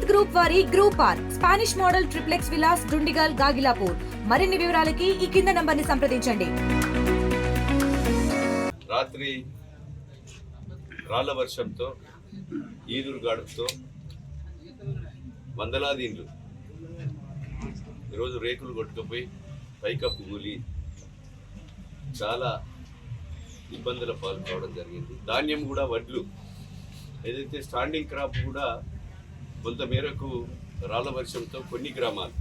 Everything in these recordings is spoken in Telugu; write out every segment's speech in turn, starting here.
గ్రూప్ వారి group R Spanish model triplex villas Dundigal Gagillapur. మరిన్ని వివరాలకి ఈ కింద నంబర్ని సంప్రదించండి. రాత్రి రాళ్ల వర్షంతో ఈదురు గాడుతో వందలాది ఇండ్లు ఈరోజు రేకులు కొట్టుకుపోయి పైకప్పు కూలి చాలా ఇబ్బందుల పాలు కావడం జరిగింది. ధాన్యం కూడా వడ్లు ఏదైతే స్టాండింగ్ క్రాప్ కూడా కొంత మేరకు రాళ్ల వర్షంతో కొన్ని గ్రామాలు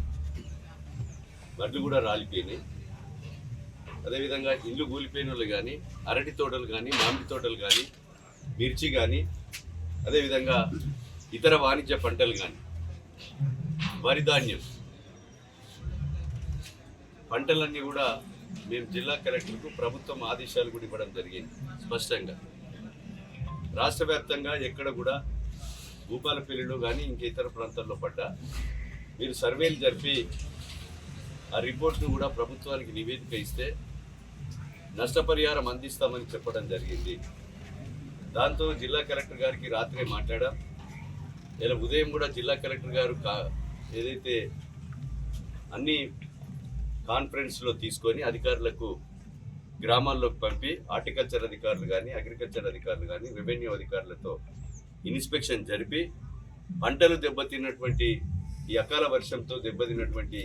వడ్లు కూడా రాలిపోయినాయి. అదేవిధంగా ఇల్లు కూలిపోయిన వాళ్ళు కానీ, అరటి తోటలు కానీ, మామిడి తోటలు కానీ, మిర్చి కానీ, అదేవిధంగా ఇతర వాణిజ్య పంటలు కానీ, వరి ధాన్యం పంటలన్నీ కూడా మేము జిల్లా కలెక్టర్కు ప్రభుత్వం ఆదేశాలు కూడా ఇవ్వడం జరిగింది. స్పష్టంగా రాష్ట్ర వ్యాప్తంగా ఎక్కడ కూడా భూపాలపల్లిలో కానీ ఇంక ఇతర ప్రాంతాల్లో పడ్డా మీరు సర్వేలు జరిపి ఆ రిపోర్ట్ను కూడా ప్రభుత్వానికి నివేదిక ఇస్తే నష్టపరిహారం అందిస్తామని చెప్పడం జరిగింది. దాంతో జిల్లా కలెక్టర్ గారికి రాత్రే మాట్లాడాం. ఇలా ఉదయం కూడా జిల్లా కలెక్టర్ గారు ఏదైతే అన్ని కాన్ఫరెన్స్లో తీసుకొని అధికారులకు గ్రామాల్లోకి పంపి హార్టికల్చర్ అధికారులు కానీ, అగ్రికల్చర్ అధికారులు కానీ, రెవెన్యూ అధికారులతో ఇన్స్పెక్షన్ జరిపి పంటలు దెబ్బతిన్నటువంటి ఈ అకాల వర్షంతో దెబ్బతిన్నటువంటి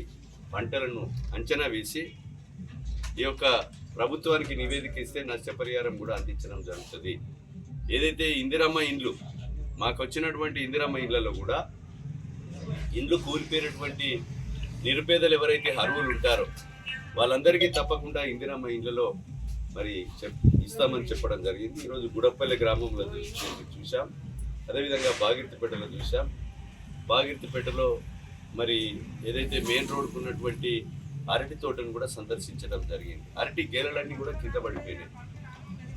పంటలను అంచనా వేసి ఈ యొక్క ప్రభుత్వానికి నివేదిక ఇస్తే నష్టపరిహారం కూడా అందించడం జరుగుతుంది. ఏదైతే ఇందిరమ్మ ఇండ్లు మాకు వచ్చినటువంటి ఇందిరమ్మ ఇళ్లలో కూడా ఇండ్లు కూలిపోయినటువంటి నిరుపేదలు ఎవరైతే అర్హులు ఉంటారో వాళ్ళందరికీ తప్పకుండా ఇందిరమ్మ ఇళ్లలో మరి ఇస్తామని చెప్పడం జరిగింది. ఈరోజు గుడపల్లి గ్రామంలో చూసాం, అదేవిధంగా బాగిర్తిపేటలో చూసాం. బాగిర్తిపేటలో మరి ఏదైతే మెయిన్ రోడ్కు ఉన్నటువంటి అరటి తోటను కూడా సందర్శించడం జరిగింది. అరటి గేలలన్నీ కూడా కింద పడిపోయినాయి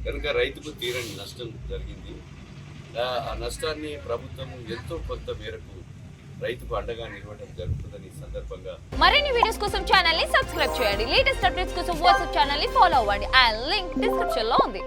కనుక రైతుకు తీరని నష్టం జరిగింది. ఆ నష్టాన్ని ప్రభుత్వం ఎంతో కొంత మేరకు రైతుకు అండగా నిలవడం జరుగుతుందని సందర్భంగా మరిన్ని వీడియోస్ కోసం ఛానల్ ని సబ్స్క్రైబ్ చేయండి. లేటెస్ట్ అప్డేట్స్ కోసం వాట్సాప్ ఛానల్ ని ఫాలో అవ్వండి. ఆ లింక్ డిస్క్రిప్షన్ లో ఉంది.